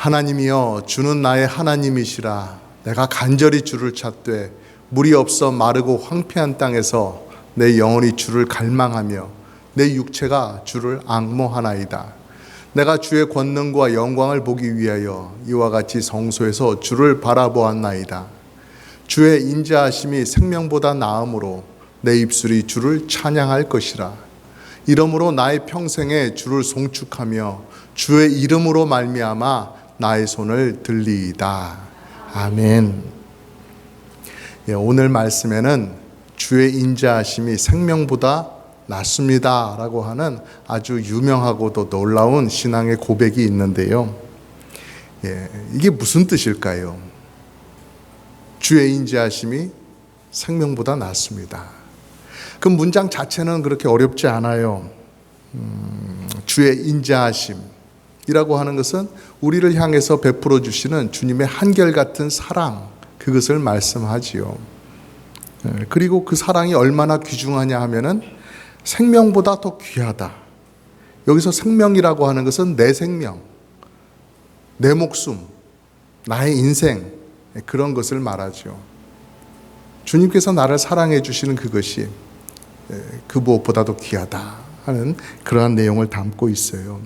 하나님이여, 주는 나의 하나님이시라. 내가 간절히 주를 찾되 물이 없어 마르고 황폐한 땅에서 내 영혼이 주를 갈망하며 내 육체가 주를 앙모하나이다. 내가 주의 권능과 영광을 보기 위하여 이와 같이 성소에서 주를 바라보았나이다. 주의 인자하심이 생명보다 나음으로 내 입술이 주를 찬양할 것이라. 이러므로 나의 평생에 주를 송축하며 주의 이름으로 말미암아 나의 손을 들리이다. 아멘. 오늘 말씀에는 주의 인자하심이 생명보다 낫습니다 라고 하는 아주 유명하고도 놀라운 신앙의 고백이 있는데요. 이게 무슨 뜻일까요? 주의 인자하심이 생명보다 낫습니다. 그 문장 자체는 그렇게 어렵지 않아요. 주의 인자하심이라고 하는 것은 우리를 향해서 베풀어 주시는 주님의 한결같은 사랑, 그것을 말씀하지요. 그리고 그 사랑이 얼마나 귀중하냐 하면은 생명보다 더 귀하다. 여기서 생명이라고 하는 것은 내 생명, 내 목숨, 나의 인생, 그런 것을 말하죠. 주님께서 나를 사랑해 주시는 그것이 그 무엇보다도 귀하다 하는 그러한 내용을 담고 있어요.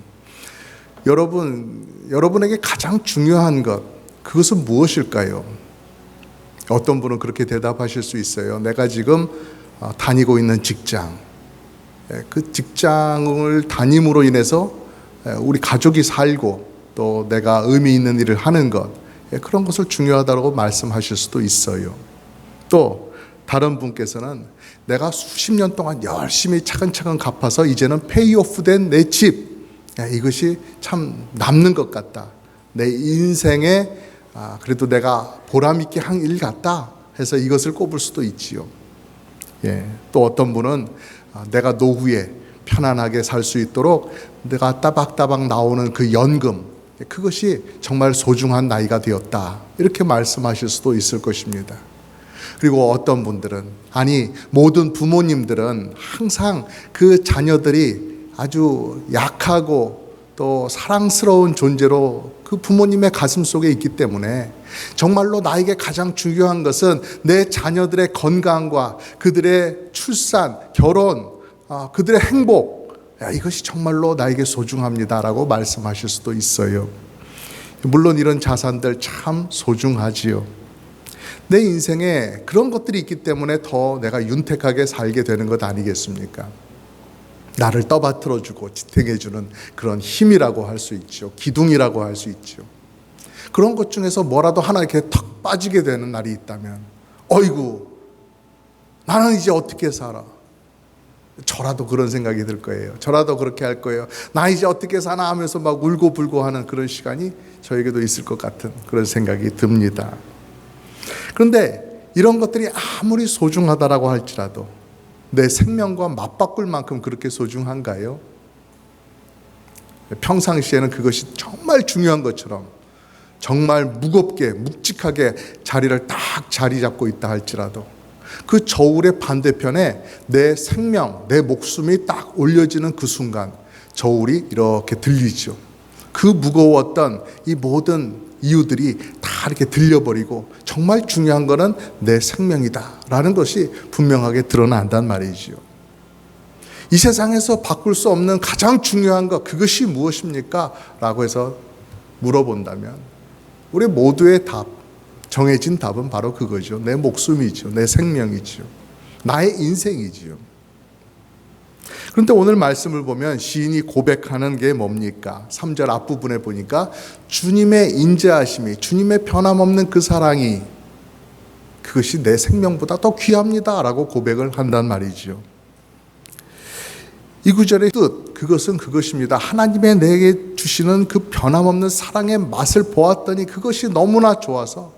여러분에게 가장 중요한 것, 그것은 무엇일까요? 어떤 분은 그렇게 대답하실 수 있어요. 내가 지금 다니고 있는 직장, 그 직장을 다님으로 인해서 우리 가족이 살고 또 내가 의미 있는 일을 하는 것, 그런 것을 중요하다고 말씀하실 수도 있어요. 또 다른 분께서는 내가 수십 년 동안 열심히 차근차근 갚아서 이제는 페이오프 된 내 집, 이것이 참 남는 것 같다. 내 인생에 그래도 내가 보람있게 한 일 같다 해서 이것을 꼽을 수도 있지요. 또 어떤 분은 내가 노후에 편안하게 살 수 있도록 내가 따박따박 나오는 그 연금, 그것이 정말 소중한 나이가 되었다, 이렇게 말씀하실 수도 있을 것입니다. 그리고 어떤 분들은, 아니 모든 부모님들은 항상 그 자녀들이 아주 약하고 또 사랑스러운 존재로 그 부모님의 가슴 속에 있기 때문에 정말로 나에게 가장 중요한 것은 내 자녀들의 건강과 그들의 출산, 결혼, 그들의 행복, 이것이 정말로 나에게 소중합니다라고 말씀하실 수도 있어요. 물론 이런 자산들 참 소중하지요. 내 인생에 그런 것들이 있기 때문에 더 내가 윤택하게 살게 되는 것 아니겠습니까? 나를 떠받들어주고 지탱해주는 그런 힘이라고 할 수 있죠. 기둥이라고 할 수 있죠. 그런 것 중에서 뭐라도 하나 이렇게 턱 빠지게 되는 날이 있다면, 어이구, 나는 이제 어떻게 살아? 저라도 그런 생각이 들 거예요. 저라도 그렇게 할 거예요. 나 이제 어떻게 사나 하면서 막 울고불고 하는 그런 시간이 저에게도 있을 것 같은 그런 생각이 듭니다. 그런데 이런 것들이 아무리 소중하다라고 할지라도 내 생명과 맞바꿀 만큼 그렇게 소중한가요? 평상시에는 그것이 정말 중요한 것처럼 정말 무겁게 묵직하게 자리를 딱 자리 잡고 있다 할지라도 그 저울의 반대편에 내 생명, 내 목숨이 딱 올려지는 그 순간 저울이 이렇게 들리죠. 그 무거웠던 이 모든 이유들이 다 이렇게 들려버리고 정말 중요한 거는 내 생명이다 라는 것이 분명하게 드러난단 말이지요. 이 세상에서 바꿀 수 없는 가장 중요한 것, 그것이 무엇입니까? 라고 해서 물어본다면 우리 모두의 답, 정해진 답은 바로 그거죠. 내 목숨이죠. 내 생명이죠. 나의 인생이지요. 그런데 오늘 말씀을 보면 시인이 고백하는 게 뭡니까? 3절 앞부분에 보니까 주님의 인자하심이, 주님의 변함없는 그 사랑이, 그것이 내 생명보다 더 귀합니다 라고 고백을 한단 말이죠. 이 구절의 뜻, 그것은 그것입니다. 하나님의 내게 주시는 그 변함없는 사랑의 맛을 보았더니 그것이 너무나 좋아서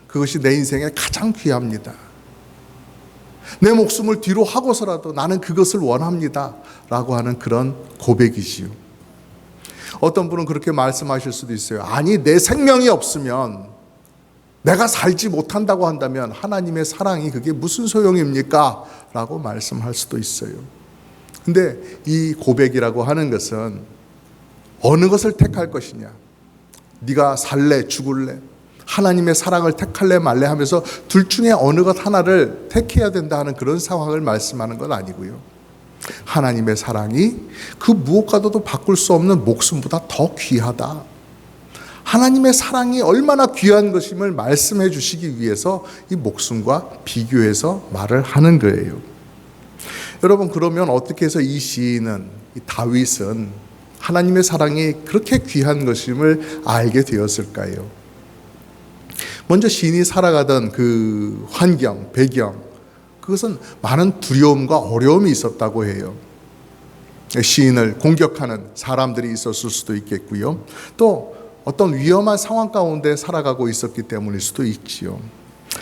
그것이 내 인생에 가장 귀합니다. 내 목숨을 뒤로 하고서라도 나는 그것을 원합니다 라고 하는 그런 고백이지요. 어떤 분은 그렇게 말씀하실 수도 있어요. 아니, 내 생명이 없으면, 내가 살지 못한다고 한다면 하나님의 사랑이 그게 무슨 소용입니까? 라고 말씀할 수도 있어요. 근데 이 고백이라고 하는 것은 어느 것을 택할 것이냐, 네가 살래 죽을래, 하나님의 사랑을 택할래 말래 하면서 둘 중에 어느 것 하나를 택해야 된다 하는 그런 상황을 말씀하는 건 아니고요. 하나님의 사랑이 그 무엇과도 바꿀 수 없는 목숨보다 더 귀하다. 하나님의 사랑이 얼마나 귀한 것임을 말씀해 주시기 위해서 이 목숨과 비교해서 말을 하는 거예요. 여러분, 그러면 어떻게 해서 이 시인은, 이 다윗은 하나님의 사랑이 그렇게 귀한 것임을 알게 되었을까요? 먼저 시인이 살아가던 그 환경, 배경, 그것은 많은 두려움과 어려움이 있었다고 해요. 시인을 공격하는 사람들이 있었을 수도 있겠고요. 또 어떤 위험한 상황 가운데 살아가고 있었기 때문일 수도 있지요.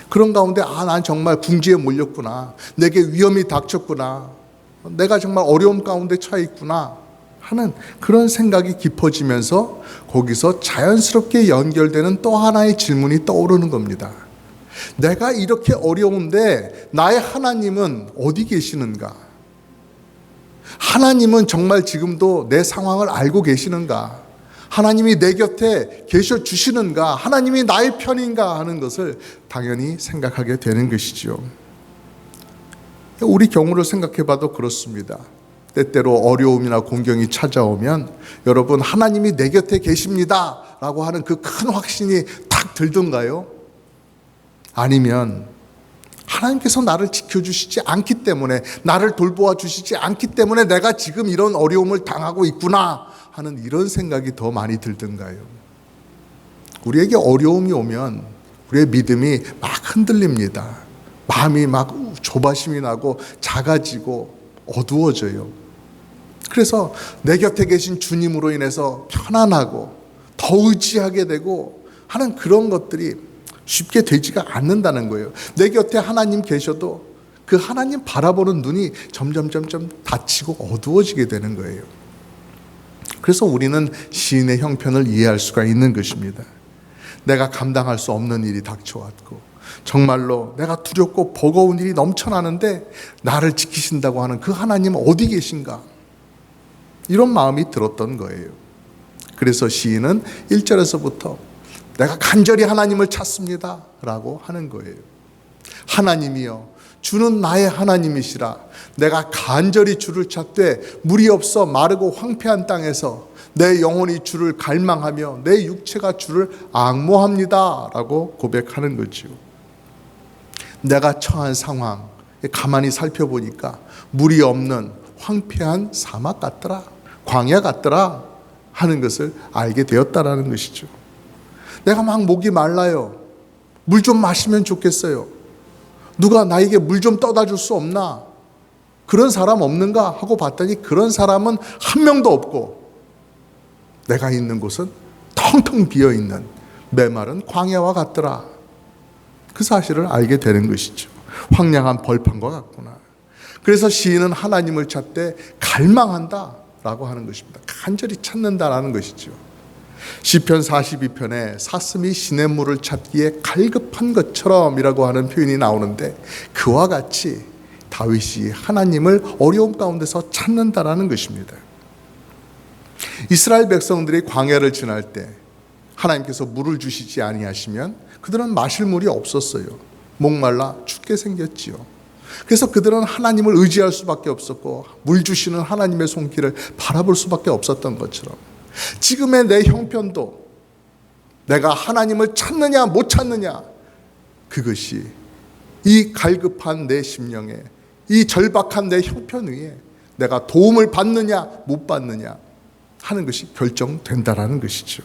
그런 가운데 난 정말 궁지에 몰렸구나, 내게 위험이 닥쳤구나, 내가 정말 어려움 가운데 처해 있구나 하는 그런 생각이 깊어지면서 거기서 자연스럽게 연결되는 또 하나의 질문이 떠오르는 겁니다. 내가 이렇게 어려운데 나의 하나님은 어디 계시는가? 하나님은 정말 지금도 내 상황을 알고 계시는가? 하나님이 내 곁에 계셔 주시는가? 하나님이 나의 편인가? 하는 것을 당연히 생각하게 되는 것이죠. 우리 경우를 생각해 봐도 그렇습니다. 때때로 어려움이나 공경이 찾아오면 여러분, 하나님이 내 곁에 계십니다 라고 하는 그 큰 확신이 탁 들던가요? 아니면 하나님께서 나를 지켜주시지 않기 때문에, 나를 돌보아 주시지 않기 때문에 내가 지금 이런 어려움을 당하고 있구나 하는 이런 생각이 더 많이 들던가요? 우리에게 어려움이 오면 우리의 믿음이 막 흔들립니다. 마음이 막 조바심이 나고 작아지고 어두워져요. 그래서 내 곁에 계신 주님으로 인해서 편안하고 더 의지하게 되고 하는 그런 것들이 쉽게 되지가 않는다는 거예요. 내 곁에 하나님 계셔도 그 하나님 바라보는 눈이 점점 닫히고 어두워지게 되는 거예요. 그래서 우리는 시인의 형편을 이해할 수가 있는 것입니다. 내가 감당할 수 없는 일이 닥쳐왔고 정말로 내가 두렵고 버거운 일이 넘쳐나는데 나를 지키신다고 하는 그 하나님은 어디 계신가? 이런 마음이 들었던 거예요. 그래서 시인은 1절에서부터 내가 간절히 하나님을 찾습니다 라고 하는 거예요. 하나님이여, 주는 나의 하나님이시라. 내가 간절히 주를 찾되 물이 없어 마르고 황폐한 땅에서 내 영혼이 주를 갈망하며 내 육체가 주를 앙모합니다 라고 고백하는 거죠. 내가 처한 상황 가만히 살펴보니까 물이 없는 황폐한 사막 같더라, 광야 같더라 하는 것을 알게 되었다라는 것이죠. 내가 막 목이 말라요. 물 좀 마시면 좋겠어요. 누가 나에게 물 좀 떠다 줄 수 없나? 그런 사람 없는가 하고 봤더니 그런 사람은 한 명도 없고 내가 있는 곳은 텅텅 비어있는 메마른 광야와 같더라. 그 사실을 알게 되는 것이죠. 황량한 벌판과 같구나. 그래서 시인은 하나님을 찾되 갈망한다 라고 하는 것입니다. 간절히 찾는다라는 것이죠. 시편 42편에 사슴이 시냇물을 찾기에 갈급한 것처럼 이라고 하는 표현이 나오는데 그와 같이 다윗이 하나님을 어려움 가운데서 찾는다라는 것입니다. 이스라엘 백성들이 광야를 지날 때 하나님께서 물을 주시지 아니하시면 그들은 마실 물이 없었어요. 목말라 죽게 생겼지요. 그래서 그들은 하나님을 의지할 수밖에 없었고 물 주시는 하나님의 손길을 바라볼 수밖에 없었던 것처럼 지금의 내 형편도 내가 하나님을 찾느냐 못 찾느냐, 그것이 이 갈급한 내 심령에, 이 절박한 내 형편 위에 내가 도움을 받느냐 못 받느냐 하는 것이 결정된다라는 것이죠.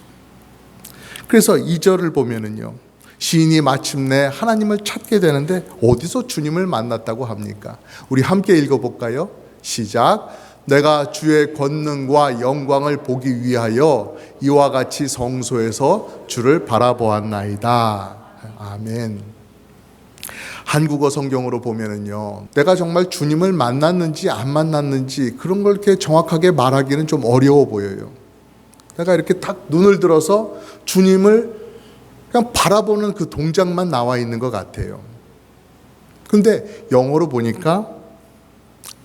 그래서 2절을 보면은요, 시인이 마침내 하나님을 찾게 되는데 어디서 주님을 만났다고 합니까? 우리 함께 읽어볼까요? 시작. 내가 주의 권능과 영광을 보기 위하여 이와 같이 성소에서 주를 바라보았나이다. 아멘. 한국어 성경으로 보면은요, 내가 정말 주님을 만났는지 안 만났는지 그런 걸 이렇게 정확하게 말하기는 좀 어려워 보여요. 내가 이렇게 딱 눈을 들어서 주님을 그냥 바라보는 그 동작만 나와 있는 것 같아요. 근데 영어로 보니까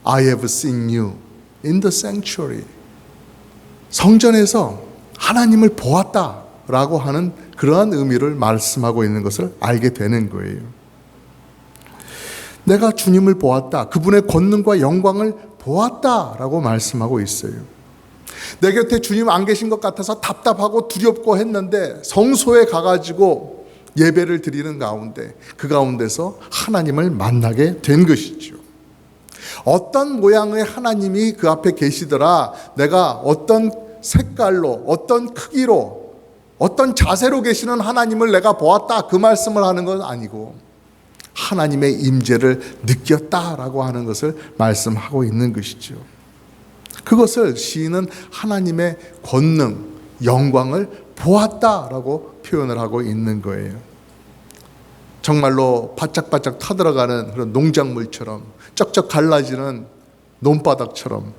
I have seen you in the sanctuary. 성전에서 하나님을 보았다 라고 하는 그러한 의미를 말씀하고 있는 것을 알게 되는 거예요. 내가 주님을 보았다. 그분의 권능과 영광을 보았다 라고 말씀하고 있어요. 내 곁에 주님 안 계신 것 같아서 답답하고 두렵고 했는데 성소에 가가지고 예배를 드리는 가운데 그 가운데서 하나님을 만나게 된 것이죠. 어떤 모양의 하나님이 그 앞에 계시더라, 내가 어떤 색깔로 어떤 크기로 어떤 자세로 계시는 하나님을 내가 보았다, 그 말씀을 하는 건 아니고 하나님의 임재를 느꼈다라고 하는 것을 말씀하고 있는 것이죠. 그것을 시인은 하나님의 권능, 영광을 보았다라고 표현을 하고 있는 거예요. 정말로 바짝바짝 타들어가는 그런 농작물처럼, 쩍쩍 갈라지는 논바닥처럼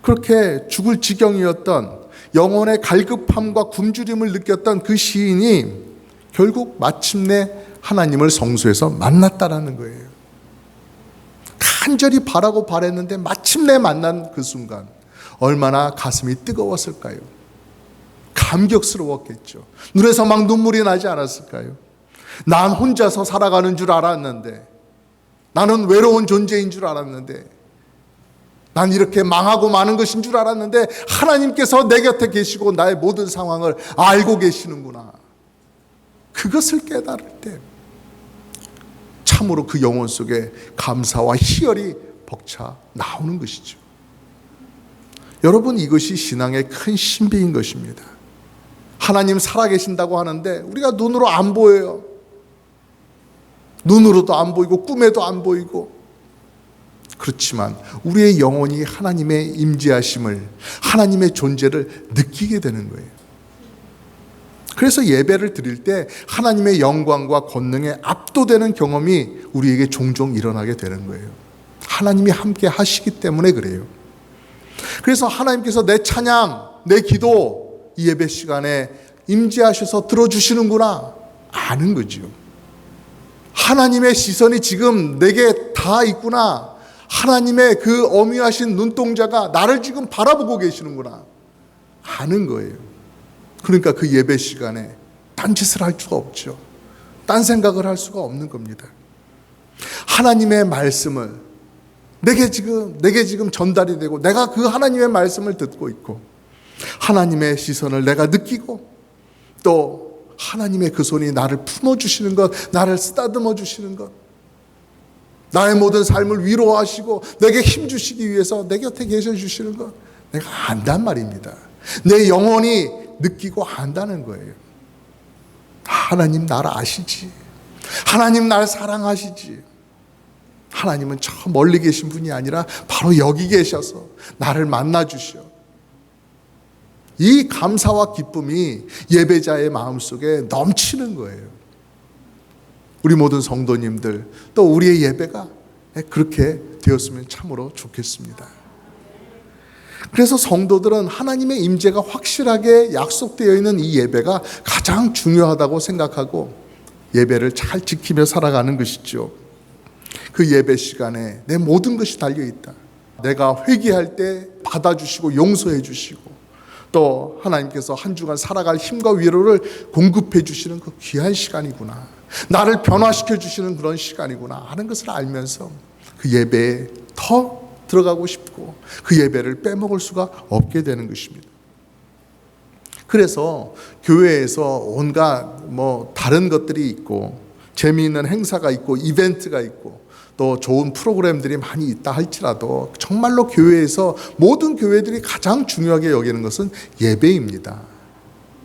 그렇게 죽을 지경이었던 영혼의 갈급함과 굶주림을 느꼈던 그 시인이 결국 마침내 하나님을 성소에서 만났다라는 거예요. 간절히 바라고 바랬는데 마침내 만난 그 순간 얼마나 가슴이 뜨거웠을까요? 감격스러웠겠죠. 눈에서 막 눈물이 나지 않았을까요? 난 혼자서 살아가는 줄 알았는데, 나는 외로운 존재인 줄 알았는데, 난 이렇게 망하고 마는 것인 줄 알았는데 하나님께서 내 곁에 계시고 나의 모든 상황을 알고 계시는구나. 그것을 깨달을 때 참으로 그 영혼 속에 감사와 희열이 벅차 나오는 것이죠. 여러분, 이것이 신앙의 큰 신비인 것입니다. 하나님 살아계신다고 하는데 우리가 눈으로 안 보여요. 눈으로도 안 보이고 꿈에도 안 보이고. 그렇지만 우리의 영혼이 하나님의 임재하심을, 하나님의 존재를 느끼게 되는 거예요. 그래서 예배를 드릴 때 하나님의 영광과 권능에 압도되는 경험이 우리에게 종종 일어나게 되는 거예요. 하나님이 함께 하시기 때문에 그래요. 그래서 하나님께서 내 찬양, 내 기도 이 예배 시간에 임재하셔서 들어주시는구나 아는 거죠. 하나님의 시선이 지금 내게 다 있구나. 하나님의 그 어미하신 눈동자가 나를 지금 바라보고 계시는구나 아는 거예요. 그러니까 그 예배 시간에 딴짓을 할 수가 없죠. 딴 생각을 할 수가 없는 겁니다. 하나님의 말씀을 내게 지금 전달이 되고 내가 그 하나님의 말씀을 듣고 있고 하나님의 시선을 내가 느끼고 또 하나님의 그 손이 나를 품어주시는 것, 나를 쓰다듬어 주시는 것, 나의 모든 삶을 위로하시고 내게 힘 주시기 위해서 내 곁에 계셔 주시는 것 내가 안단 말입니다. 내 영혼이 느끼고 안다는 거예요. 하나님 나를 아시지. 하나님 나를 사랑하시지. 하나님은 저 멀리 계신 분이 아니라 바로 여기 계셔서 나를 만나 주셔. 이 감사와 기쁨이 예배자의 마음속에 넘치는 거예요. 우리 모든 성도님들 또 우리의 예배가 그렇게 되었으면 참으로 좋겠습니다. 그래서 성도들은 하나님의 임재가 확실하게 약속되어 있는 이 예배가 가장 중요하다고 생각하고 예배를 잘 지키며 살아가는 것이죠. 그 예배 시간에 내 모든 것이 달려있다. 내가 회개할 때 받아주시고 용서해 주시고 또 하나님께서 한 주간 살아갈 힘과 위로를 공급해 주시는 그 귀한 시간이구나. 나를 변화시켜 주시는 그런 시간이구나 하는 것을 알면서 그 예배에 더 들어가고 싶고 그 예배를 빼먹을 수가 없게 되는 것입니다. 그래서 교회에서 온갖 다른 것들이 있고 재미있는 행사가 있고 이벤트가 있고 또 좋은 프로그램들이 많이 있다 할지라도 정말로 교회에서 모든 교회들이 가장 중요하게 여기는 것은 예배입니다.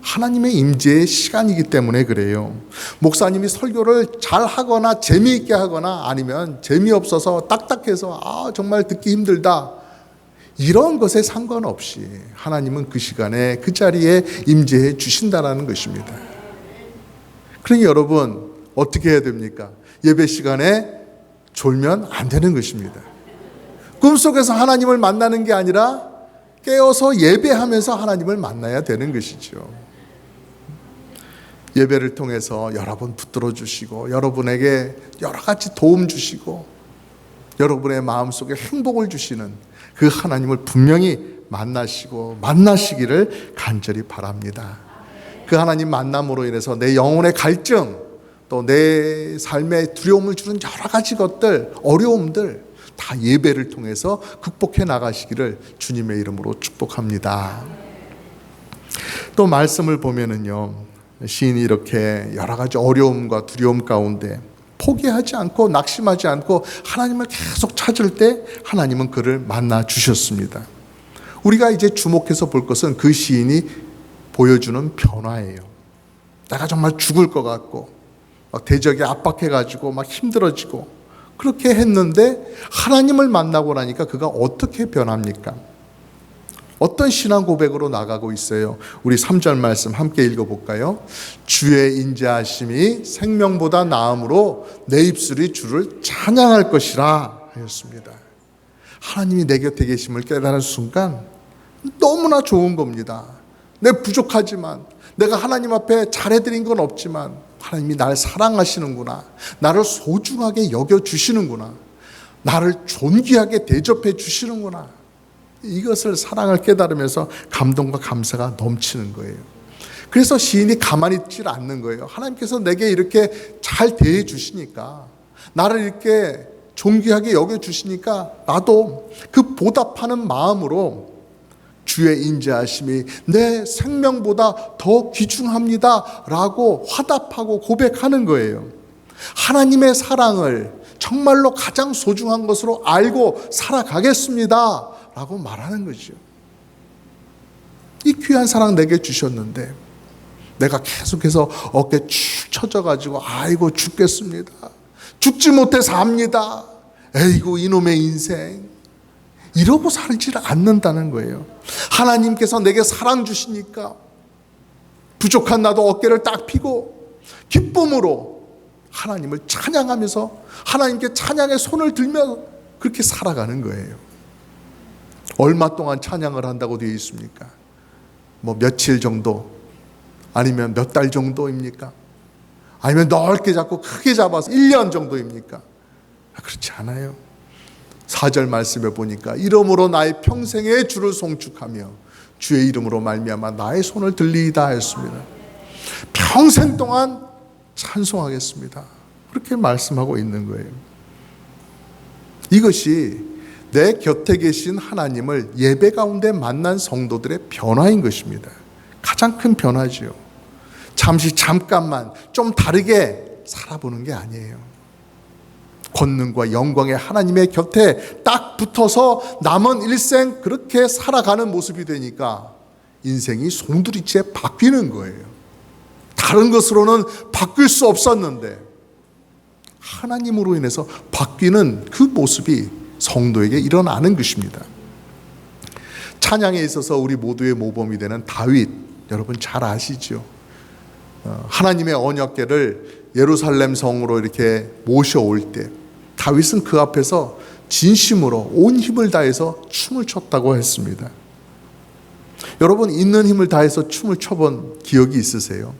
하나님의 임재의 시간이기 때문에 그래요. 목사님이 설교를 잘 하거나 재미있게 하거나 아니면 재미없어서 딱딱해서 정말 듣기 힘들다 이런 것에 상관없이 하나님은 그 시간에 그 자리에 임재해 주신다는 것입니다. 그러니 여러분 어떻게 해야 됩니까? 예배 시간에 졸면 안 되는 것입니다. 꿈속에서 하나님을 만나는 게 아니라 깨어서 예배하면서 하나님을 만나야 되는 것이죠. 예배를 통해서 여러분 붙들어 주시고 여러분에게 여러 가지 도움 주시고 여러분의 마음속에 행복을 주시는 그 하나님을 분명히 만나시기를 간절히 바랍니다. 그 하나님 만남으로 인해서 내 영혼의 갈증, 또 내 삶에 두려움을 주는 여러 가지 것들, 어려움들 다 예배를 통해서 극복해 나가시기를 주님의 이름으로 축복합니다. 또 말씀을 보면은요, 시인이 이렇게 여러 가지 어려움과 두려움 가운데 포기하지 않고 낙심하지 않고 하나님을 계속 찾을 때 하나님은 그를 만나 주셨습니다. 우리가 이제 주목해서 볼 것은 그 시인이 보여주는 변화예요. 내가 정말 죽을 것 같고 막 대적에 압박해가지고 막 힘들어지고 그렇게 했는데 하나님을 만나고 나니까 그가 어떻게 변합니까? 어떤 신앙 고백으로 나가고 있어요? 우리 3절 말씀 함께 읽어볼까요? 주의 인자하심이 생명보다 나음으로 내 입술이 주를 찬양할 것이라 하였습니다. 하나님이 내 곁에 계심을 깨달은 순간 너무나 좋은 겁니다. 내 부족하지만, 내가 하나님 앞에 잘해드린 건 없지만 하나님이 나를 사랑하시는구나, 나를 소중하게 여겨주시는구나, 나를 존귀하게 대접해 주시는구나, 이것을 사랑을 깨달으면서 감동과 감사가 넘치는 거예요. 그래서 시인이 가만히 있지 않는 거예요. 하나님께서 내게 이렇게 잘 대해 주시니까, 나를 이렇게 존귀하게 여겨주시니까 나도 그 보답하는 마음으로 주의 인자하심이 내 생명보다 더 귀중합니다 라고 화답하고 고백하는 거예요. 하나님의 사랑을 정말로 가장 소중한 것으로 알고 살아가겠습니다 라고 말하는 거죠. 이 귀한 사랑 내게 주셨는데 내가 계속해서 어깨 축 처져가지고 아이고 죽겠습니다, 죽지 못해 삽니다, 에이구 이놈의 인생, 이러고 살지를 않는다는 거예요. 하나님께서 내게 사랑 주시니까 부족한 나도 어깨를 딱 펴고 기쁨으로 하나님을 찬양하면서 하나님께 찬양의 손을 들며 그렇게 살아가는 거예요. 얼마 동안 찬양을 한다고 되어 있습니까? 뭐 며칠 정도, 아니면 몇 달 정도입니까? 아니면 넓게 잡고 크게 잡아서 1년 정도입니까? 그렇지 않아요. 4절 말씀에 보니까 이름으로 나의 평생의 주를 송축하며 주의 이름으로 말미암아 나의 손을 들리이다 하였습니다. 평생 동안 찬송하겠습니다, 그렇게 말씀하고 있는 거예요. 이것이 내 곁에 계신 하나님을 예배 가운데 만난 성도들의 변화인 것입니다. 가장 큰 변화지요. 잠깐만 좀 다르게 살아보는 게 아니에요. 권능과 영광의 하나님의 곁에 딱 붙어서 남은 일생 그렇게 살아가는 모습이 되니까 인생이 송두리째 바뀌는 거예요. 다른 것으로는 바뀔 수 없었는데 하나님으로 인해서 바뀌는 그 모습이 성도에게 일어나는 것입니다. 찬양에 있어서 우리 모두의 모범이 되는 다윗, 여러분 잘 아시죠? 하나님의 언약궤를 예루살렘 성으로 이렇게 모셔올 때 다윗은 그 앞에서 진심으로 온 힘을 다해서 춤을 췄다고 했습니다. 여러분 있는 힘을 다해서 춤을 춰본 기억이 있으세요?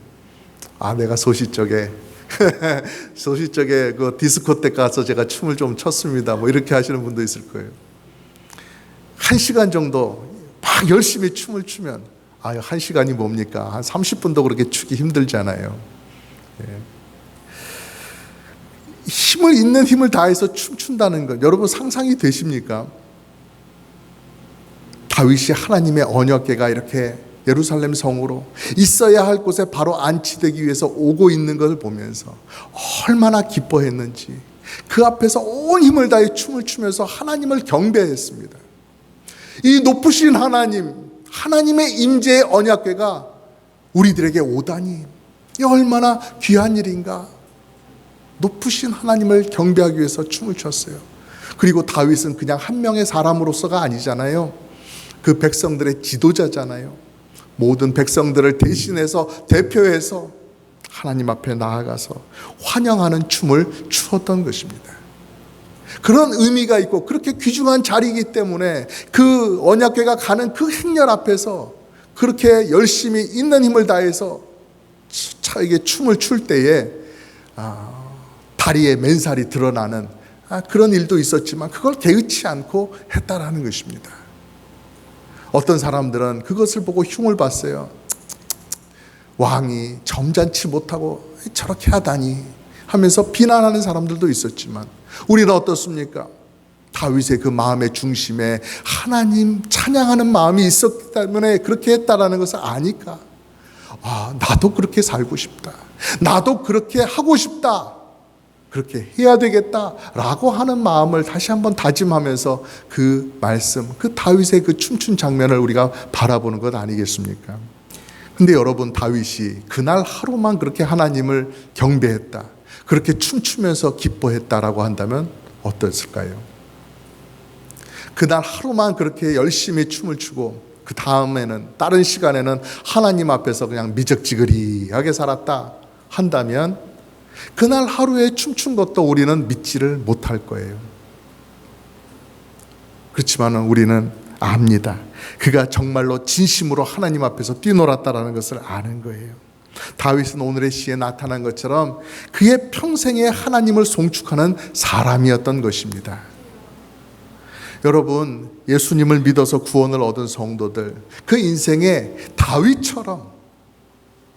내가 소시적에 그 디스코텍 가서 제가 춤을 좀 췄습니다, 뭐 이렇게 하시는 분도 있을 거예요. 1시간 정도 막 열심히 춤을 추면 1시간이 뭡니까? 한 30분도 그렇게 추기 힘들잖아요. 있는 힘을 다해서 춤춘다는 것, 여러분 상상이 되십니까? 다윗이 하나님의 언약궤가 이렇게 예루살렘 성으로 있어야 할 곳에 바로 안치되기 위해서 오고 있는 것을 보면서 얼마나 기뻐했는지 그 앞에서 온 힘을 다해 춤을 추면서 하나님을 경배했습니다. 이 높으신 하나님, 하나님의 임재의 언약궤가 우리들에게 오다니 이 얼마나 귀한 일인가. 높으신 하나님을 경배하기 위해서 춤을 췄어요. 그리고 다윗은 그냥 한 명의 사람으로서가 아니잖아요. 그 백성들의 지도자잖아요. 모든 백성들을 대신해서 대표해서 하나님 앞에 나아가서 환영하는 춤을 추었던 것입니다. 그런 의미가 있고 그렇게 귀중한 자리이기 때문에 그 언약궤가 가는 그 행렬 앞에서 그렇게 열심히 있는 힘을 다해서 차에게 춤을 출 때에 다리에 맨살이 드러나는 그런 일도 있었지만 그걸 개의치 않고 했다라는 것입니다. 어떤 사람들은 그것을 보고 흉을 봤어요. 왕이 점잖지 못하고 저렇게 하다니 하면서 비난하는 사람들도 있었지만 우리는 어떻습니까? 다윗의 그 마음의 중심에 하나님 찬양하는 마음이 있었기 때문에 그렇게 했다라는 것을 아니까 나도 그렇게 살고 싶다, 나도 그렇게 하고 싶다, 그렇게 해야 되겠다라고 하는 마음을 다시 한번 다짐하면서 그 말씀, 그 다윗의 그 춤춘 장면을 우리가 바라보는 것 아니겠습니까? 근데 여러분, 다윗이 그날 하루만 그렇게 하나님을 경배했다, 그렇게 춤추면서 기뻐했다라고 한다면 어땠을까요? 그날 하루만 그렇게 열심히 춤을 추고 그 다음에는, 다른 시간에는 하나님 앞에서 그냥 미적지근하게 살았다 한다면 그날 하루에 춤춘 것도 우리는 믿지를 못할 거예요. 그렇지만 우리는 압니다. 그가 정말로 진심으로 하나님 앞에서 뛰놀았다라는 것을 아는 거예요. 다윗은 오늘의 시에 나타난 것처럼 그의 평생에 하나님을 송축하는 사람이었던 것입니다. 여러분, 예수님을 믿어서 구원을 얻은 성도들, 그 인생에 다윗처럼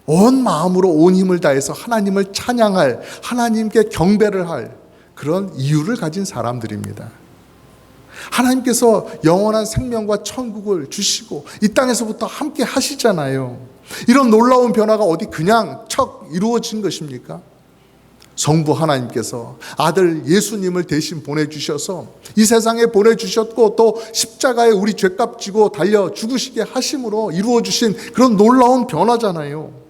온 마음으로 온 힘을 다해서 하나님을 찬양할, 하나님께 경배를 할 그런 이유를 가진 사람들입니다. 하나님께서 영원한 생명과 천국을 주시고 이 땅에서부터 함께 하시잖아요. 이런 놀라운 변화가 어디 그냥 척 이루어진 것입니까? 성부 하나님께서 아들 예수님을 대신 보내주셔서 이 세상에 보내주셨고 또 십자가에 우리 죄값 지고 달려 죽으시게 하심으로 이루어주신 그런 놀라운 변화잖아요.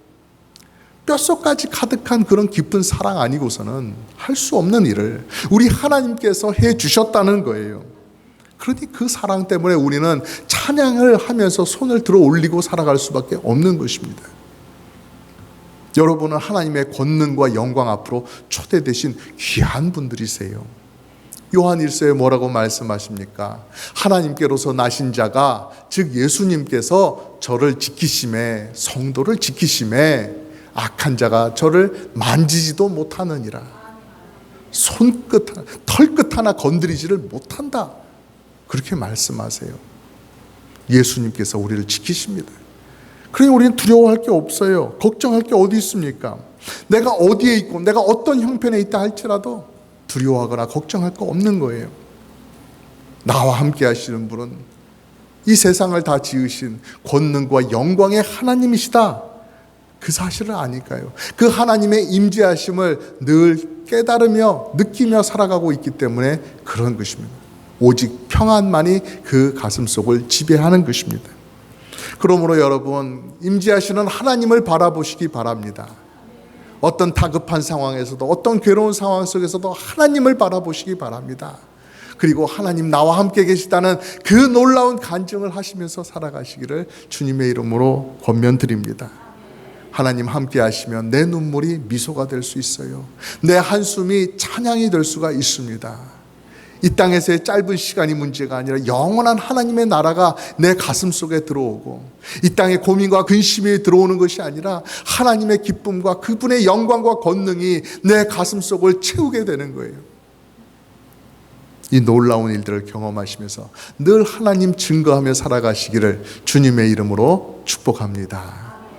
뼛속까지 가득한 그런 깊은 사랑 아니고서는 할 수 없는 일을 우리 하나님께서 해주셨다는 거예요. 그러니 그 사랑 때문에 우리는 찬양을 하면서 손을 들어 올리고 살아갈 수밖에 없는 것입니다. 여러분은 하나님의 권능과 영광 앞으로 초대되신 귀한 분들이세요. 요한 1서에 뭐라고 말씀하십니까? 하나님께로서 나신 자가, 즉 예수님께서 저를 지키심에, 성도를 지키심에 악한 자가 저를 만지지도 못하느니라. 손끝, 털끝 하나 건드리지를 못한다, 그렇게 말씀하세요. 예수님께서 우리를 지키십니다. 그러니 우리는 두려워할 게 없어요. 걱정할 게 어디 있습니까? 내가 어디에 있고 내가 어떤 형편에 있다 할지라도 두려워하거나 걱정할 거 없는 거예요. 나와 함께 하시는 분은 이 세상을 다 지으신 권능과 영광의 하나님이시다, 그 사실을 아니까요. 그 하나님의 임재하심을 늘 깨달으며 느끼며 살아가고 있기 때문에 그런 것입니다. 오직 평안만이 그 가슴 속을 지배하는 것입니다. 그러므로 여러분, 임재하시는 하나님을 바라보시기 바랍니다. 어떤 다급한 상황에서도, 어떤 괴로운 상황 속에서도 하나님을 바라보시기 바랍니다. 그리고 하나님 나와 함께 계시다는 그 놀라운 간증을 하시면서 살아가시기를 주님의 이름으로 권면드립니다. 하나님 함께 하시면 내 눈물이 미소가 될 수 있어요. 내 한숨이 찬양이 될 수가 있습니다. 이 땅에서의 짧은 시간이 문제가 아니라 영원한 하나님의 나라가 내 가슴 속에 들어오고, 이 땅에 고민과 근심이 들어오는 것이 아니라 하나님의 기쁨과 그분의 영광과 권능이 내 가슴 속을 채우게 되는 거예요. 이 놀라운 일들을 경험하시면서 늘 하나님 증거하며 살아가시기를 주님의 이름으로 축복합니다.